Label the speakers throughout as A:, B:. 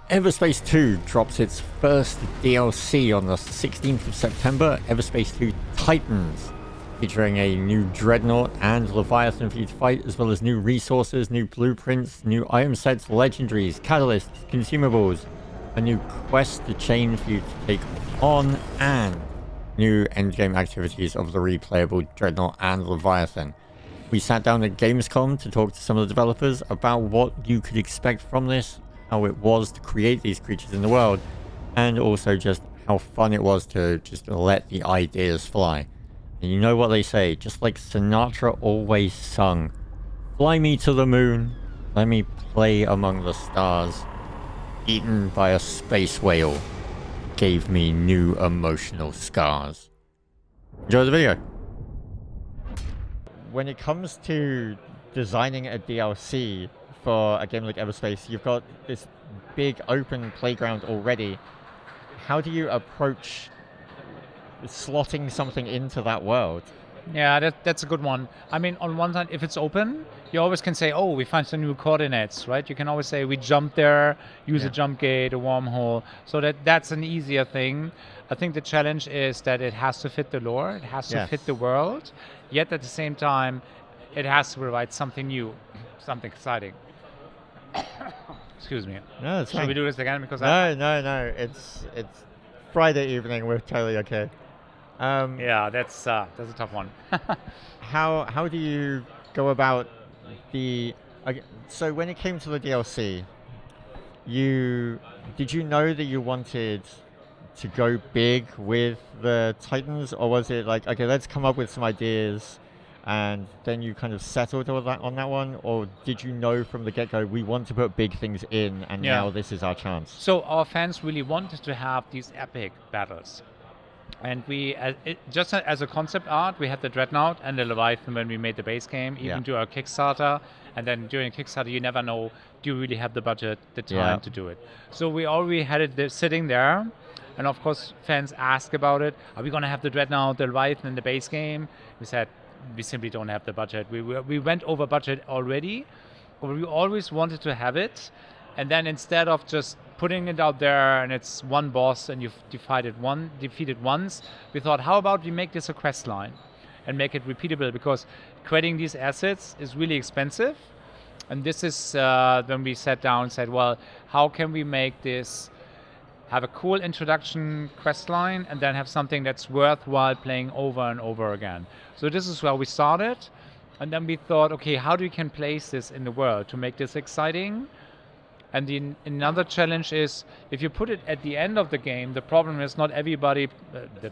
A: Everspace 2 drops its first DLC on the 16th of September, Everspace 2 Titans, featuring a new Dreadnaught and Leviathan for you to fight, as well as new resources, new blueprints, new item sets, legendaries, catalysts, consumables, a new quest to chain for you to take on, and new endgame activities of the replayable Dreadnaught and Leviathan. We sat down at Gamescom to talk to some of the developers about what you could expect from this, how it was to create these creatures in the world, and also just how fun it was to just let the ideas fly. And you know what they say, just like Sinatra always sung, "Fly me to the moon, let me play among the stars. Eaten by a space whale, gave me new emotional scars." Enjoy the video. When it comes to designing a DLC for a game like Everspace, you've got this big open playground already. How do you approach slotting something into that world?
B: Yeah, that's a good one. I mean, on one hand, if it's open, you always can say, oh, we find some new coordinates, right? You can always say, we jump there, use a jump gate, a wormhole. So that's an easier thing. I think the challenge is that it has to fit the lore, it has to fit the world, yet at the same time, it has to provide something new, something exciting. Excuse me.
A: No, it's
B: Should
A: fine.
B: we do this again? Because
A: No. It's Friday evening. We're totally okay.
B: Yeah, that's a tough one.
A: How do you go about the? So when it came to the DLC, did you know that you wanted to go big with the Titans, or was it like, okay, let's come up with some ideas, and then you kind of settled on that one, or did you know from the get-go we want to put big things in, and now this is our chance?
B: So our fans really wanted to have these epic battles. And we, just as a concept art, we had the Dreadnaught and the Leviathan when we made the base game, even do our Kickstarter. And then during Kickstarter, you never know, do you really have the budget, the time to do it? So we already had it sitting there. And of course, fans ask about it. Are we going to have the Dreadnaught, the Leviathan in the base game? We said, we simply don't have the budget. We went over budget already, but we always wanted to have it. And then instead of just putting it out there and it's one boss and you've defeated once, we thought, how about we make this a quest line and make it repeatable, because creating these assets is really expensive. And this is when we sat down and said, well, how can we make this have a cool introduction quest line and then have something that's worthwhile playing over and over again. So this is where we started. And then we thought, okay, how we can place this in the world to make this exciting? And another challenge is, if you put it at the end of the game, the problem is not everybody, the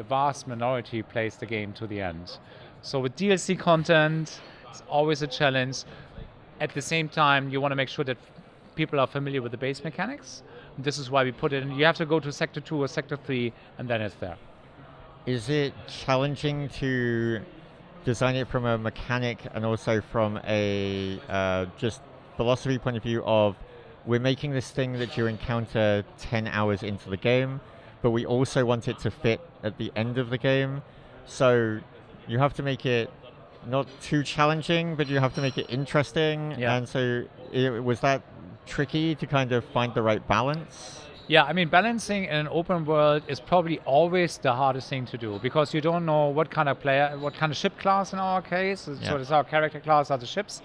B: vast minority plays the game to the end. So with DLC content, it's always a challenge. At the same time, you want to make sure that people are familiar with the base mechanics. And this is why we put it in. You have to go to Sector 2 or Sector 3, and then it's there.
A: Is it challenging to design it from a mechanic and also from a just philosophy point of view of, we're making this thing that you encounter 10 hours into the game, but we also want it to fit at the end of the game. So you have to make it not too challenging, but you have to make it interesting.
B: Yeah.
A: And so was that tricky to kind of find the right balance?
B: Yeah, I mean, balancing in an open world is probably always the hardest thing to do, because you don't know what kind of player, what kind of ship class in our case. So it's our character class are the ships.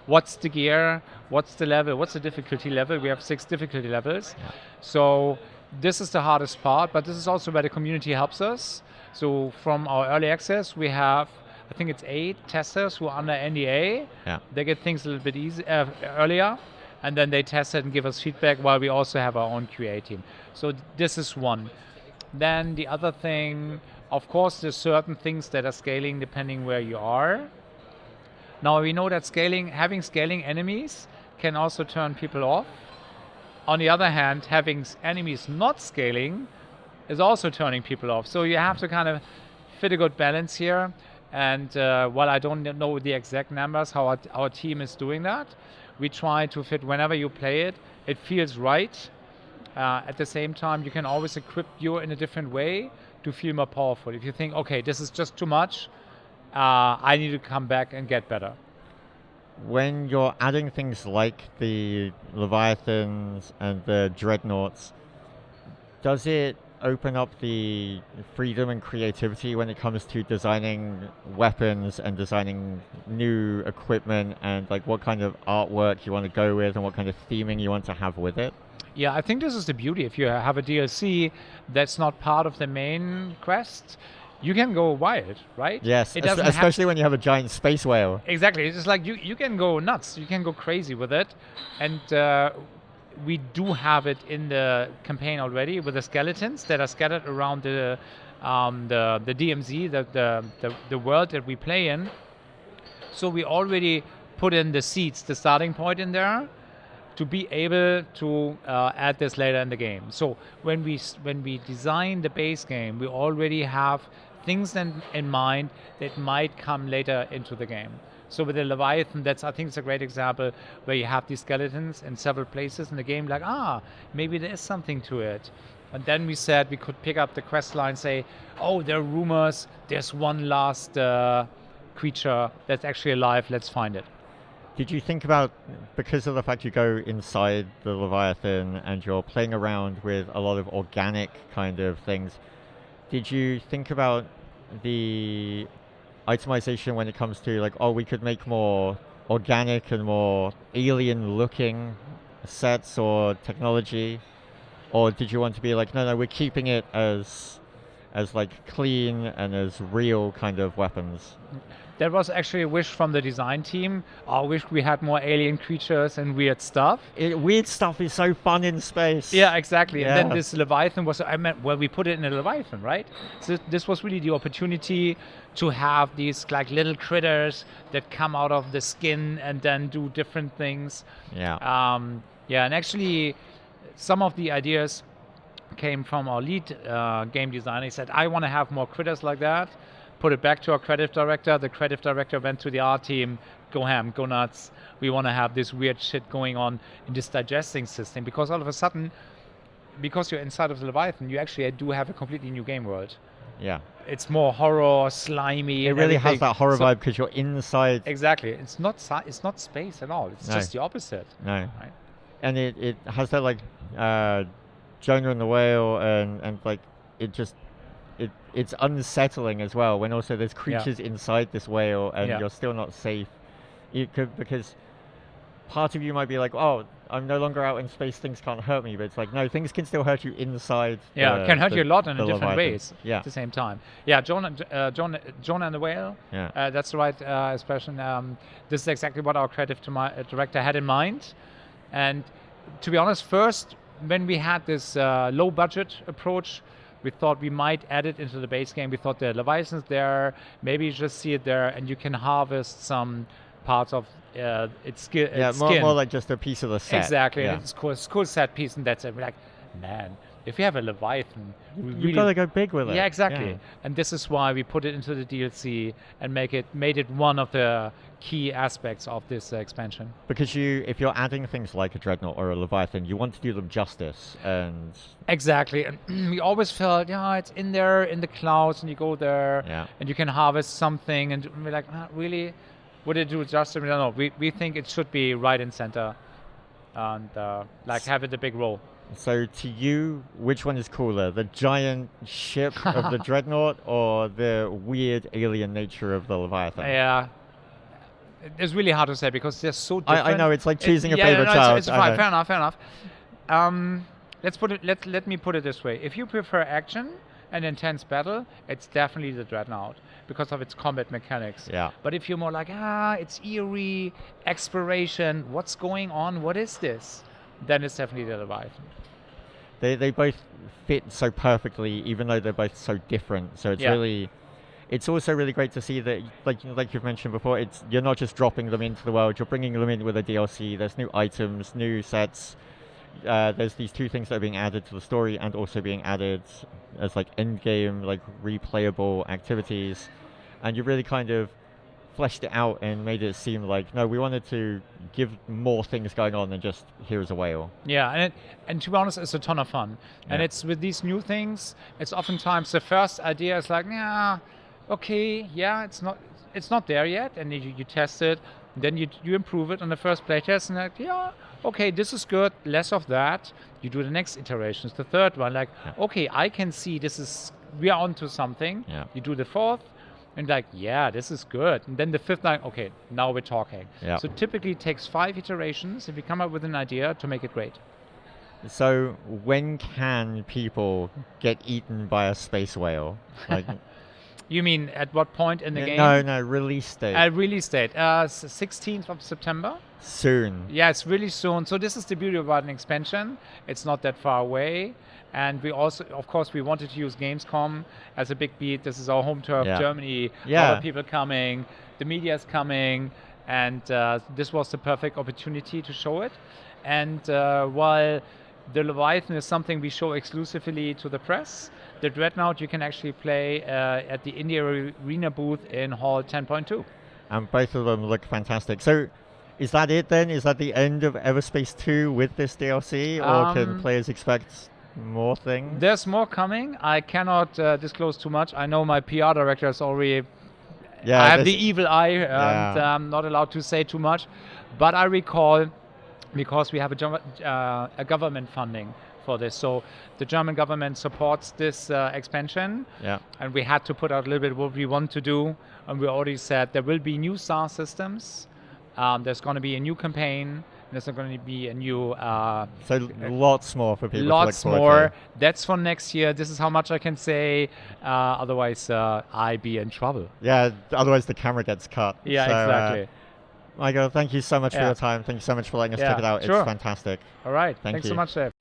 B: What's the gear? What's the level? What's the difficulty level? We have 6 difficulty levels. Yeah. So this is the hardest part, but this is also where the community helps us. So from our early access, we have, I think it's 8 testers who are under NDA. Yeah. They get things a little bit earlier, and then they test it and give us feedback, while we also have our own QA team. So this is one. Then the other thing, of course, there's certain things that are scaling depending where you are. Now we know that having scaling enemies can also turn people off. On the other hand, having enemies not scaling is also turning people off. So you have to kind of fit a good balance here. And while I don't know the exact numbers, how our team is doing that, we try to fit whenever you play it, it feels right. At the same time, you can always equip you in a different way to feel more powerful. If you think, okay, this is just too much, I need to come back and get better.
A: when you're adding things like the Leviathans and the Dreadnaughts, does it open up the freedom and creativity when it comes to designing weapons and designing new equipment and like what kind of artwork you want to go with and what kind of theming you want to have with it?
B: Yeah, I think this is the beauty. If you have a DLC that's not part of the main quest, you can go wild, right?
A: Yes,
B: It doesn't
A: especially when you have a giant space whale.
B: Exactly. It's just like you can go nuts. You can go crazy with it. And we do have it in the campaign already with the skeletons that are scattered around the DMZ, the world that we play in. So we already put in the seeds, the starting point in there, to be able to add this later in the game. So when we design the base game, we already have things in mind that might come later into the game. So with the Leviathan, I think it's a great example where you have these skeletons in several places in the game, like, maybe there is something to it. And then we said we could pick up the quest line, say, oh, there are rumors, there's one last creature that's actually alive, let's find it.
A: Did you think about, because of the fact you go inside the Leviathan and you're playing around with a lot of organic kind of things, did you think about the itemization when it comes to like, we could make more organic and more alien looking sets or technology? Or did you want to be like, no, we're keeping it as like clean and as real kind of weapons?
B: That was actually a wish from the design team. I wish we had more alien creatures and weird stuff.
A: Weird stuff is so fun in space.
B: Yeah, exactly.
A: Yeah.
B: And then this Leviathan we put it in a Leviathan, right? So this was really the opportunity to have these like little critters that come out of the skin and then do different things.
A: Yeah.
B: And actually some of the ideas came from our lead game designer. He said, I want to have more critters like that. Put it back to our creative director. The creative director went to the art team, go ham, go nuts. We want to have this weird shit going on in this digesting system, because all of a sudden, because you're inside of the Leviathan, you actually do have a completely new game world.
A: Yeah.
B: It's more horror, slimy.
A: It really has that horror vibe because you're inside.
B: Exactly. It's not space at all. It's just the opposite.
A: No.
B: Right?
A: And it has that like Jonah and the whale and like it just it's unsettling as well when also there's creatures inside this whale and you're still not safe. Because part of you might be like, I'm no longer out in space, things can't hurt me, but it's like, no, things can still hurt you inside.
B: Yeah, it can hurt you a lot in different ways
A: at
B: the same time. Yeah, Jonah and the whale, that's the right expression. This is exactly what our creative director had in mind. And to be honest, first, when we had this low budget approach, we thought we might add it into the base game. We thought the Leviathan's there, maybe you just see it there, and you can harvest some parts of its skin.
A: More like just a piece of the set.
B: Exactly, and it's cool set piece, and that's it. We're like, man, if you have a Leviathan,
A: you've got to go big with it.
B: Yeah, exactly. Yeah. And this is why we put it into the DLC and made it one of the key aspects of this expansion.
A: Because if you're adding things like a Dreadnought or a Leviathan, you want to do them justice. And
B: exactly. And we always felt, it's in there in the clouds, and you go there, and you can harvest something, and we're like, really? Would it do justice? We don't know. We think it should be right in center, and have it a big role.
A: So to you, which one is cooler? The giant ship of the Dreadnought or the weird alien nature of the Leviathan?
B: Yeah. It's really hard to say because they're so different.
A: I know, it's like choosing a favorite child.
B: It's fine. Fair enough. Let me put it this way. If you prefer action and intense battle, it's definitely the Dreadnought because of its combat mechanics.
A: Yeah.
B: But if you're more like, it's eerie, exploration, what's going on, what is this? Then it's definitely the Leviathan.
A: They both fit so perfectly, even though they're both so different. So it's really, it's also really great to see that, like you've mentioned before, you're not just dropping them into the world, you're bringing them in with a DLC. There's new items, new sets. There's these two things that are being added to the story and also being added as like end game, like replayable activities. And you really kind of fleshed it out and made it seem like, no, we wanted to give more things going on than just here's a whale.
B: Yeah, and to be honest, it's a ton of fun. Yeah. And it's with these new things, it's oftentimes the first idea is like, it's not there yet, and you test it, Then you improve it on the first playtest, and like, yeah, okay, this is good. Less of that. You do the next iterations, the third one. Like, okay, I can see we are onto something.
A: Yeah.
B: You do the fourth, and like, yeah, this is good. And then the fifth, like, okay, now we're talking.
A: Yeah.
B: So typically it takes 5 iterations if you come up with an idea to make it great.
A: So when can people get eaten by a space whale? Like,
B: You mean at what point in the game?
A: No, release date.
B: Release date, 16th of September.
A: Soon.
B: Yeah, it's really soon. So this is the beauty about an expansion. It's not that far away. And we also, of course, we wanted to use Gamescom as a big beat. This is our home turf, Germany.
A: Yeah.
B: Other people coming, the media is coming, and this was the perfect opportunity to show it. And while the Leviathan is something we show exclusively to the press, the Dreadnought you can actually play at the India Arena booth in Hall 10.2.
A: And both of them look fantastic. So is that it then? Is that the end of Everspace 2 with this DLC? Or can players expect more things?
B: There's more coming. I cannot disclose too much. I know my PR director is already... I have the evil eye, and I'm not allowed to say too much. But I recall, because we have a government funding for this. So the German government supports this expansion, and we had to put out a little bit what we want to do, and we already said there will be new star systems, there's going to be a new campaign, and there's going to be a new...
A: so lots more for people
B: lots
A: to look
B: more.
A: forward to.
B: That's for next year. This is how much I can say, otherwise I be in trouble.
A: Yeah, otherwise the camera gets cut.
B: Yeah,
A: so,
B: exactly.
A: Michael, thank you so much for your time. Thank you so much for letting us check it out.
B: Sure.
A: It's fantastic.
B: All right.
A: Thanks
B: so much, Dave.